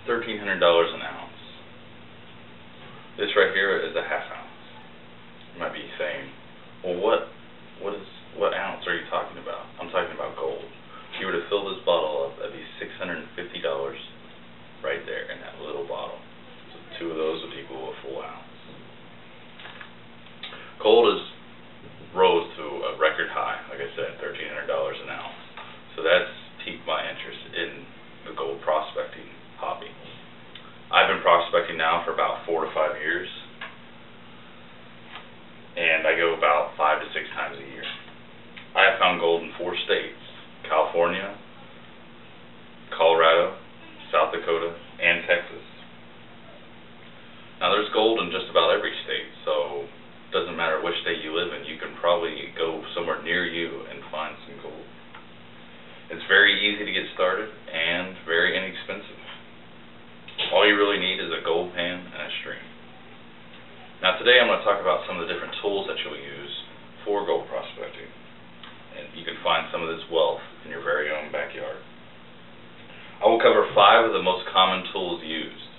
$1,300 an ounce. This right here is a half ounce. You might be saying, well, what ounce are you talking about? I'm talking about gold. If you were to fill this bottle up, that'd be $650 right there in that little bottle. So 2 of those would equal a full ounce. Gold has rose to a record high, like I said, $1,300 an ounce. So that's piqued my interest in the gold prospecting hobby. I've been prospecting now for about 4 to 5 years, and I go about 5 to 6 times a year. I have found gold in 4 states: California, Colorado, South Dakota, and Texas. Now there's gold in just about every state, so it doesn't matter which state you live in, you can probably go somewhere near you and find some gold. It's very easy to get started and very inexpensive. All you really need is a gold pan and a stream. Now today I'm going to talk about some of the different tools that you'll use for gold prospecting. And you can find some of this wealth in your very own backyard. I will cover 5 of the most common tools used.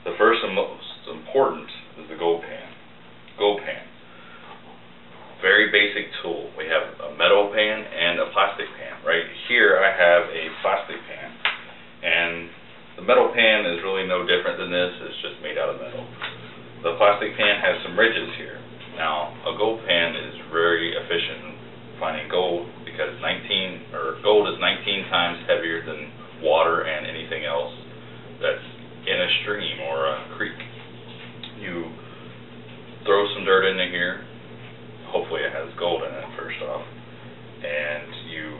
The first and most important is the gold pan. Gold pan. Very basic tool. We have a metal pan and a plastic pan. Right here I have a plastic pan, and the metal pan is really no different than this. It's just made out of metal. The plastic pan has some ridges here. Now a gold pan is very efficient in finding gold because gold is 19 times heavier than water and anything else that's in a stream or a creek. You throw some dirt into here. Hopefully it has gold in it first off, and you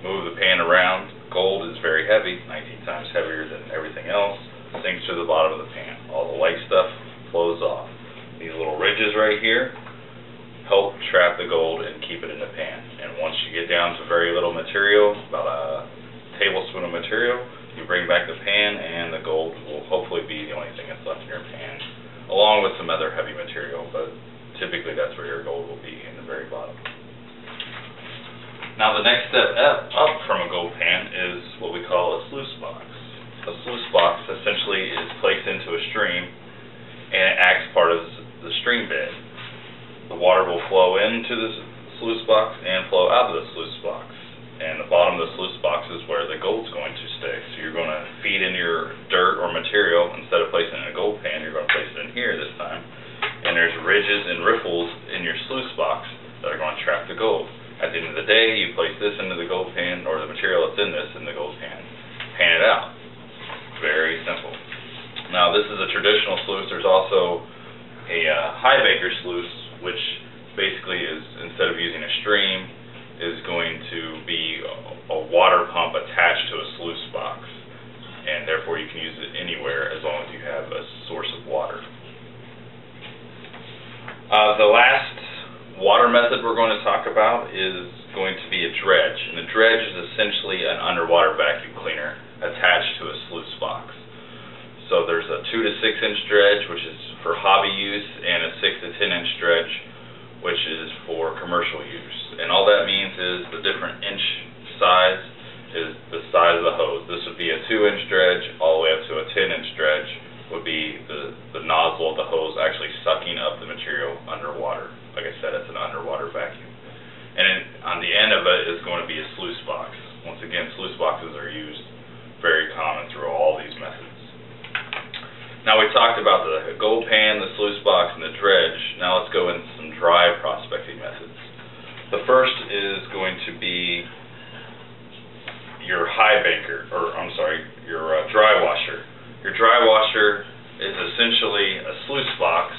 move the pan around. Gold is very heavy, 19 times heavier than everything else, sinks to the bottom of the pan. All the light stuff flows off. These little ridges right here help trap the gold and keep it in the pan. And once you get down to very little material, about a tablespoon of material, you bring back the pan and the gold will hopefully be the only thing that's left in your pan, along with some other heavy material, but typically that's where your gold will be, in the very bottom. Now the next step up from a gold pan is what we call a sluice box. A sluice box essentially is placed into a stream and it acts part of the stream bed. The water will flow into the sluice box and flow out of the sluice box. And the bottom of the sluice box is where the gold's going to stay. So you're going to feed in your dirt or material. Instead of placing it in a gold pan, you're going to place it in here this time. And there's ridges and riffles in your sluice box that are going to trap the gold. At the end of the day, you place this into the gold pan, or the material that's in this in the gold pan, pan it out. Very simple. Now this is a traditional sluice. There's also a high baker sluice, which basically is, instead of using a stream, is going to be a water pump attached to a sluice box, and therefore you can use it anywhere as long as you have a source of water. The last water method we're going to talk about is going to be a dredge, and a dredge is essentially an underwater vacuum cleaner attached to a sluice box. So there's a 2 to 6 inch dredge, which is for hobby use, and a 6 to 10 inch dredge, which is for commercial use. And all that means is the different inch size is the size of the hose. This would be a 2 inch dredge all the way up to a 10 inch dredge would be the nozzle of the hose actually sucking up the material underwater. Like I said, it's an underwater vacuum. And on the end of it is going to be a sluice box. Once again, sluice boxes are used very common through all these methods. Now we talked about the gold pan, the sluice box, and the dredge. Now let's go into some dry prospecting methods. The first is going to be your your dry washer. Your dry washer is essentially a sluice box,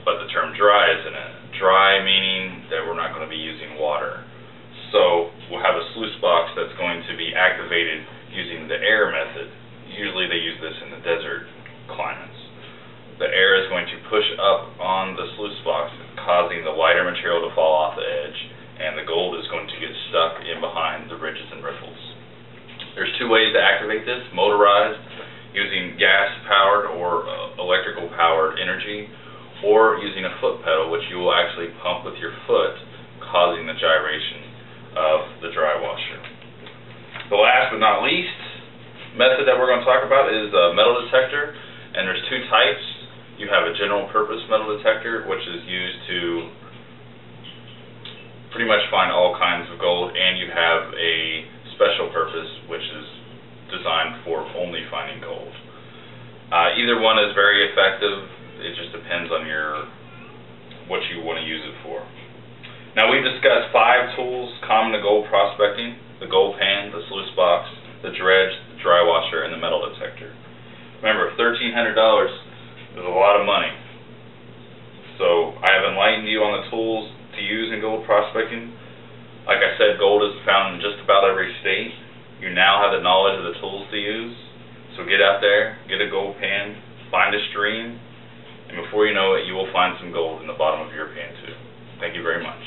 but the term dry is in it. Dry meaning that we're not going to be using water. So we'll have a sluice box that's going to be activated using the air method. Usually they use this in the desert climates. The air is going to push up on the sluice box, causing the lighter material to fall off the edge, and the gold is going to get stuck in behind the ridges and riffles. There's 2 ways to activate this: motorized, using gas-powered or electrical-powered energy, or using a foot pedal, which you will actually pump with your foot, causing the gyration of the dry washer. The last but not least method that we're going to talk about is a metal detector, and there's two types. You have a general purpose metal detector, which is used to pretty much find all kinds of gold, and you have a special purpose, which is designed for only finding gold. Either one is very effective. It just depends on what you want to use it for. Now, we've discussed 5 tools common to gold prospecting: the gold pan, the sluice box, the dredge, the dry washer, and the metal detector. Remember, $1,300 is a lot of money. So I have enlightened you on the tools to use in gold prospecting. Like I said, gold is found in just about every state. You now have the knowledge of the tools to use. So get out there, get a gold pan, find a stream, and before you know it, you will find some gold in the bottom of your pan too. Thank you very much.